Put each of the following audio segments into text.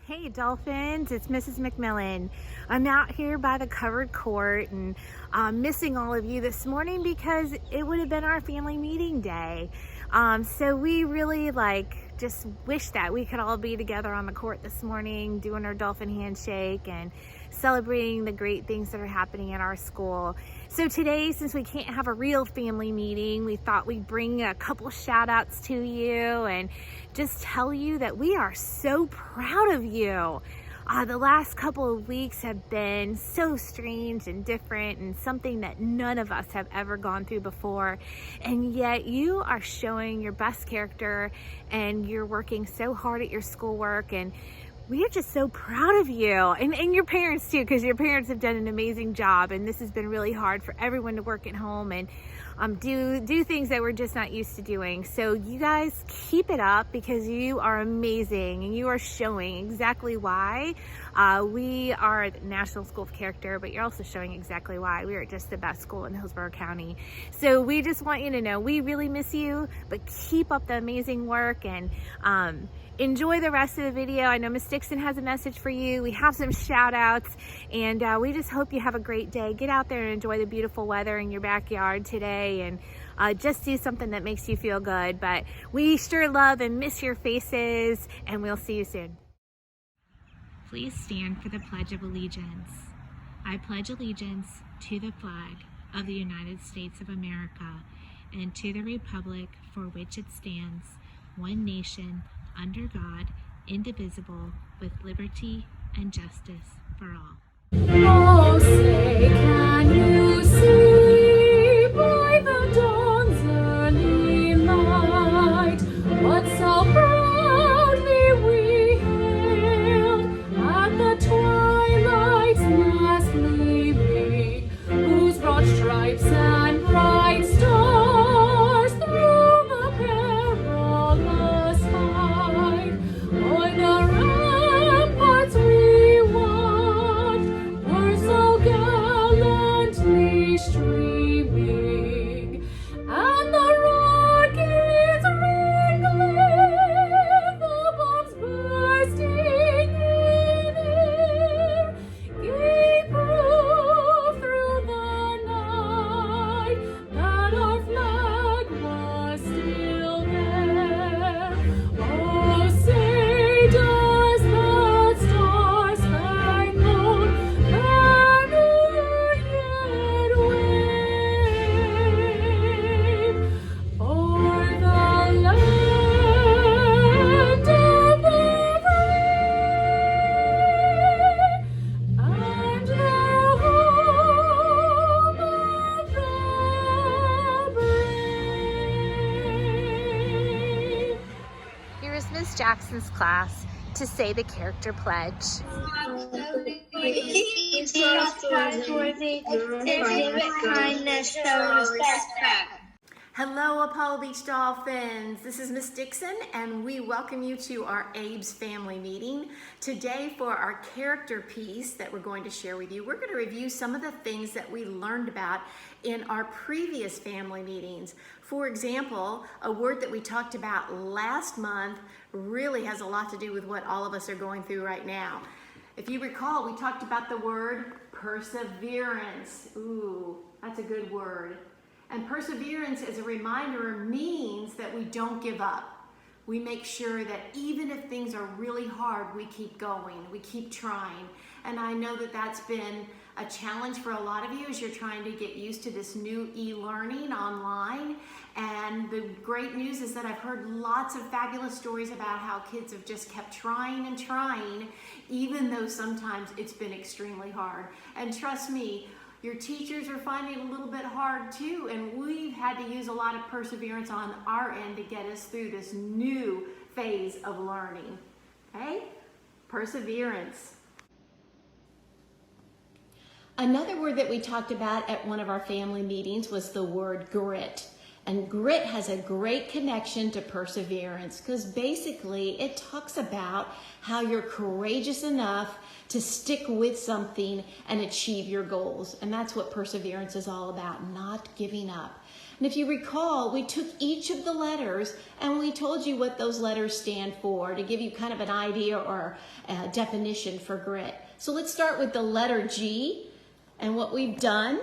Hey Dolphins, it's Mrs. McMillan. I'm out here by the covered court and missing all of you this morning because it would have been our family meeting day. So we really just wish that we could all be together on the court this morning doing our Dolphin handshake and celebrating the great things that are happening at our school. So today, since we can't have a real family meeting, we thought we'd bring a couple shout outs to you and just tell you that we are so proud of you. The last couple of weeks have been so strange and different and something that none of us have ever gone through before. And yet you are showing your best character and you're working so hard at your schoolwork, and we are just so proud of you and your parents too, because your parents have done an amazing job, and this has been really hard for everyone to work at home and do things that we're just not used to doing. So you guys keep it up because you are amazing and you are showing exactly why we are the National School of Character, but you're also showing exactly why we are just the best school in Hillsborough County. So we just want you to know we really miss you, but keep up the amazing work and enjoy the rest of the video. I know Miss Dixon has a message for you. We have some shout outs, and we just hope you have a great day. Get out there and enjoy the beautiful weather in your backyard today, and just do something that makes you feel good. But we sure love and miss your faces, and we'll see you soon. Please stand for the Pledge of Allegiance. I pledge allegiance to the flag of the United States of America and to the republic for which it stands, one nation, under God, indivisible, with liberty and justice for all. Oh, say, can you see by the dawn's early light what so proudly we hailed at the twilight's last gleaming, whose broad stripes and bright stars through the perilous fight o'er the ramparts we watched were so gallantly streaming, and the rockets ringing, the bombs bursting in air, gave proof through the night that our flag was still there. Oh, say does that star-spangled banner yet wave o'er the land of the free and the home of the brave? Here is Ms. Jackson's class to say the character pledge. Trustworthy, exhibit kindness, show respect. Hello, Apollo Beach Dolphins. This is Miss Dixon, and we welcome you to our Abe's family meeting. Today, for our character piece that we're going to share with you, we're going to review some of the things that we learned about in our previous family meetings. For example, a word that we talked about last month really has a lot to do with what all of us are going through right now. If you recall, we talked about the word perseverance. Ooh, that's a good word. And perseverance, as a reminder, means that we don't give up. We make sure that even if things are really hard, we keep going, we keep trying. And I know that that's been a challenge for a lot of you as you're trying to get used to this new e-learning online. And the great news is that I've heard lots of fabulous stories about how kids have just kept trying and trying, even though sometimes it's been extremely hard. And trust me, your teachers are finding it a little bit hard too, and we've had to use a lot of perseverance on our end to get us through this new phase of learning. Okay? Perseverance. Another word that we talked about at one of our family meetings was the word grit. And grit has a great connection to perseverance because basically it talks about how you're courageous enough to stick with something and achieve your goals. And that's what perseverance is all about, not giving up. And if you recall, we took each of the letters and we told you what those letters stand for to give you kind of an idea or a definition for grit. So let's start with the letter G. And what we've done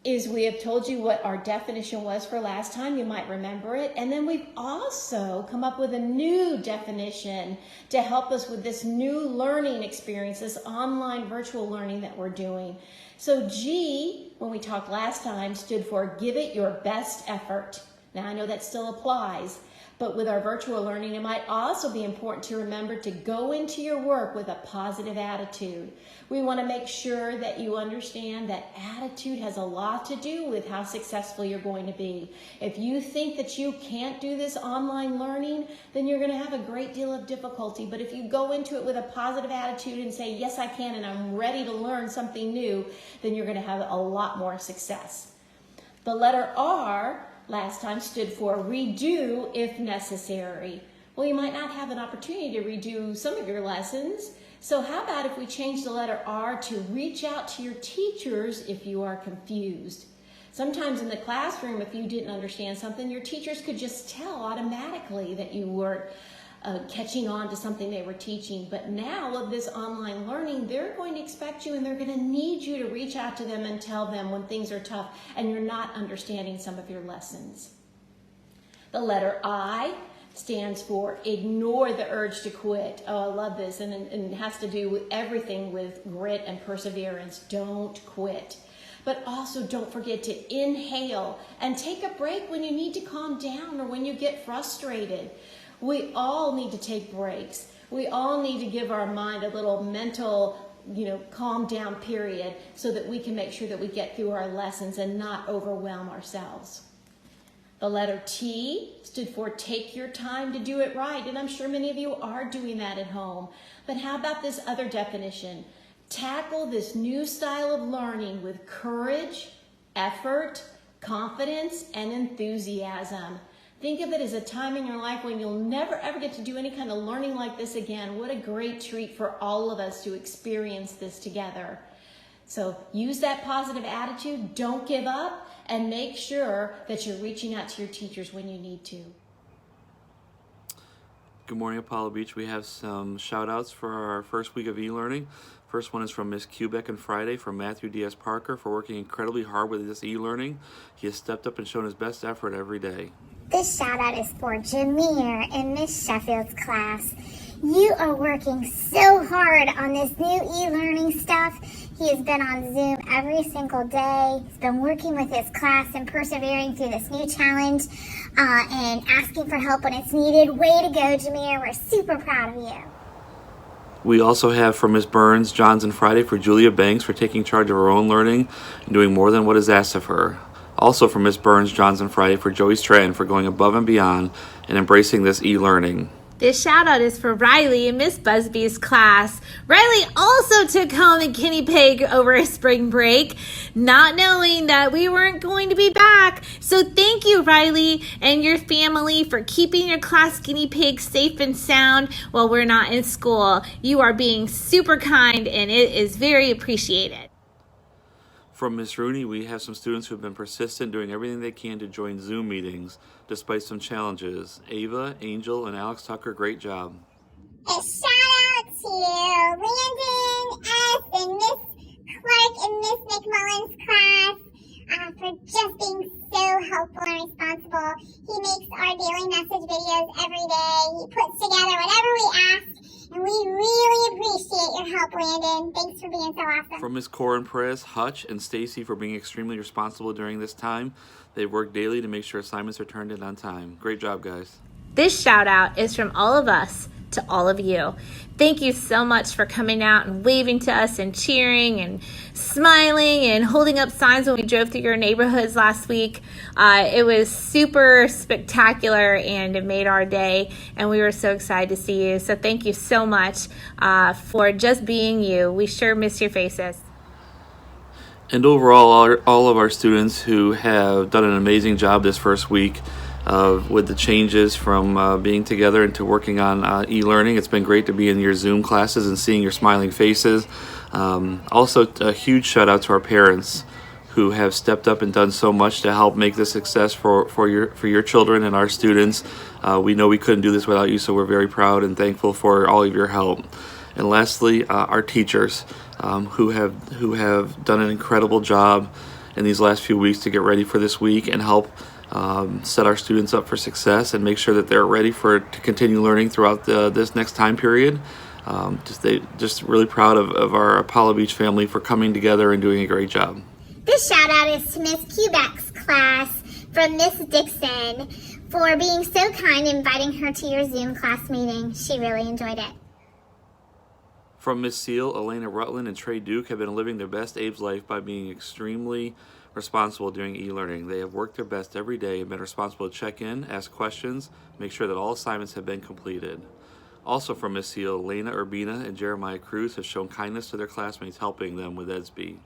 is we have told you what our definition was for last time. You might remember it. And then we've also come up with a new definition to help us with this new learning experience, this online virtual learning that we're doing. So G, when we talked last time, stood for give it your best effort. Now I know that still applies, but with our virtual learning, it might also be important to remember to go into your work with a positive attitude. We want to make sure that you understand that attitude has a lot to do with how successful you're going to be. If you think that you can't do this online learning, then you're going to have a great deal of difficulty. But if you go into it with a positive attitude and say, yes, I can, and I'm ready to learn something new, then you're going to have a lot more success. The letter R last time stood for redo if necessary. Well, you might not have an opportunity to redo some of your lessons. So how about if we change the letter R to reach out to your teachers if you are confused? Sometimes in the classroom, if you didn't understand something, your teachers could just tell automatically that you weren't catching on to something they were teaching. But now with this online learning, they're going to expect you and they're going to need you to reach out to them and tell them when things are tough and you're not understanding some of your lessons. The letter I stands for ignore the urge to quit. Oh, I love this. And it has to do with everything with grit and perseverance. Don't quit. But also don't forget to inhale and take a break when you need to calm down or when you get frustrated. We all need to take breaks. We all need to give our mind a little mental, calm down period so that we can make sure that we get through our lessons and not overwhelm ourselves. The letter T stood for take your time to do it right. And I'm sure many of you are doing that at home. But how about this other definition? Tackle this new style of learning with courage, effort, confidence, and enthusiasm. Think of it as a time in your life when you'll never ever get to do any kind of learning like this again. What a great treat for all of us to experience this together. So use that positive attitude, don't give up, and make sure that you're reaching out to your teachers when you need to. Good morning, Apollo Beach. We have some shout outs for our first week of e-learning. First one is from Miss Quebec and Friday from Matthew D.S. Parker for working incredibly hard with this e-learning. He has stepped up and shown his best effort every day. This shout out is for Jameer in Miss Sheffield's class. You are working so hard on this new e-learning stuff. He has been on Zoom every single day. He's been working with his class and persevering through this new challenge and asking for help when it's needed. Way to go, Jameer. We're super proud of you. We also have from Ms. Burns, Johns, and Friday for Julia Banks for taking charge of her own learning and doing more than what is asked of her. Also from Ms. Burns, Johns, and Friday for Joey Stratton for going above and beyond and embracing this e-learning. This shout out is for Riley in Miss Busby's class. Riley also took home a guinea pig over a spring break, not knowing that we weren't going to be back. So thank you, Riley, and your family for keeping your class guinea pig safe and sound while we're not in school. You are being super kind, and it is very appreciated. From Ms. Rooney, we have some students who have been persistent doing everything they can to join Zoom meetings despite some challenges. Ava, Angel, and Alex Tucker, great job. A shout out to Landon S. and Miss Clark and Miss McMullen's class for just being so helpful and responsible. He makes our daily message videos every day. He puts together whatever we ask. And we really appreciate your help, Landon. Thanks for being so awesome. From Ms. Corin Perez, Hutch, and Stacy for being extremely responsible during this time. They've worked daily to make sure assignments are turned in on time. Great job, guys. This shout out is from all of us to all of you. Thank you so much for coming out and waving to us and cheering and smiling and holding up signs when we drove through your neighborhoods last week. It was super spectacular and it made our day, and we were so excited to see you. So thank you so much for just being you. We sure miss your faces. And overall, all of our students who have done an amazing job this first week with the changes from being together into working on e-learning. It's been great to be in your Zoom classes and seeing your smiling faces. Also, a huge shout out to our parents who have stepped up and done so much to help make this success for your children and our students. We know we couldn't do this without you, so we're very proud and thankful for all of your help. And lastly, our teachers who have done an incredible job in these last few weeks to get ready for this week and help set our students up for success and make sure that they're ready to continue learning throughout this next time period. Just really proud of our Apollo Beach family for coming together and doing a great job. This shout out is to Miss Quebec's class from Miss Dixon for being so kind and inviting her to your Zoom class meeting. She really enjoyed it. From Miss Seal, Elena Rutland, and Trey Duke have been living their best Abe's life by being extremely responsible during e-learning. They have worked their best every day and been responsible to check in, ask questions, make sure that all assignments have been completed. Also from Miss Seal, Elena Urbina and Jeremiah Cruz have shown kindness to their classmates, helping them with EDSB.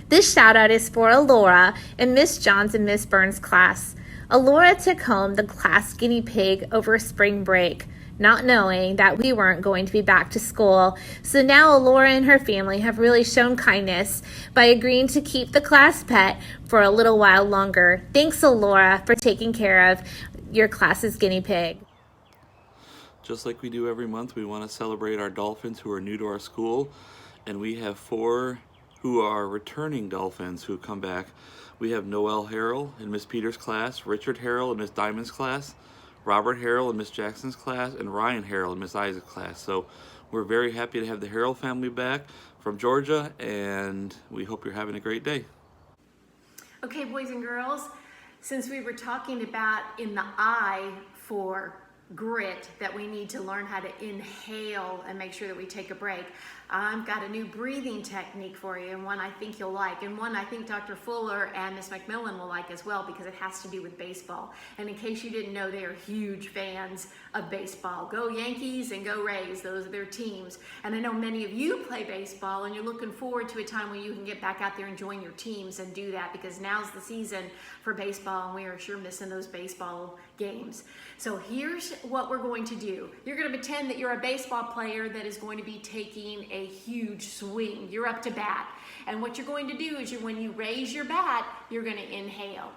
This shout out is for Alora in Miss Johns and Miss Burns' class. Alora took home the class guinea pig over spring break, not knowing that we weren't going to be back to school. So now Alora and her family have really shown kindness by agreeing to keep the class pet for a little while longer. Thanks, Alora, for taking care of your class's guinea pig. Just like we do every month, we want to celebrate our Dolphins who are new to our school, and we have 4 who are returning Dolphins who come back. We have Noel Harrell in Miss Peters' class, Richard Harrell in Miss Diamond's class, Robert Harrell in Miss Jackson's class, and Ryan Harrell in Miss Isaac's class. So we're very happy to have the Harrell family back from Georgia, and we hope you're having a great day. Okay, boys and girls, since we were talking about in the I for grit, that we need to learn how to inhale and make sure that we take a break, I've got a new breathing technique for you, and one I think you'll like, and one I think Dr. Fuller and Miss McMillan will like as well, because it has to do with baseball. And in case you didn't know, they are huge fans of baseball. Go Yankees and go Rays, those are their teams. And I know many of you play baseball, and you're looking forward to a time when you can get back out there and join your teams and do that, because now's the season for baseball, and we are sure missing those baseball games. So here's what we're going to do. You're going to pretend that you're a baseball player that is going to be taking a huge swing. You're up to bat. And what you're going to do is when you raise your bat, you're going to inhale.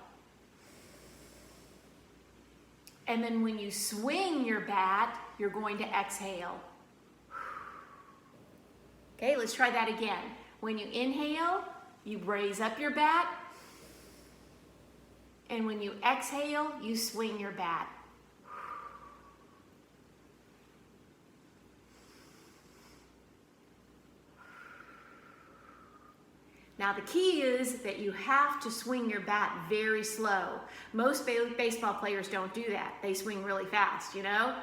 And then when you swing your bat, you're going to exhale. Okay, let's try that again. When you inhale, you raise up your bat. And when you exhale, you swing your bat. Now the key is that you have to swing your bat very slow. Most baseball players don't do that. They swing really fast, you know?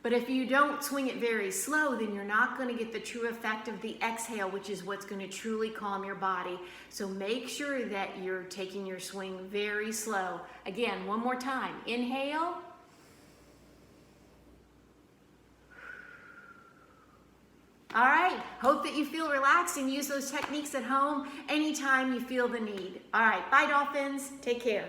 But if you don't swing it very slow, then you're not going to get the true effect of the exhale, which is what's going to truly calm your body. So make sure that you're taking your swing very slow. Again, one more time. Inhale. All right, hope that you feel relaxed and use those techniques at home anytime you feel the need. All right, bye Dolphins, take care.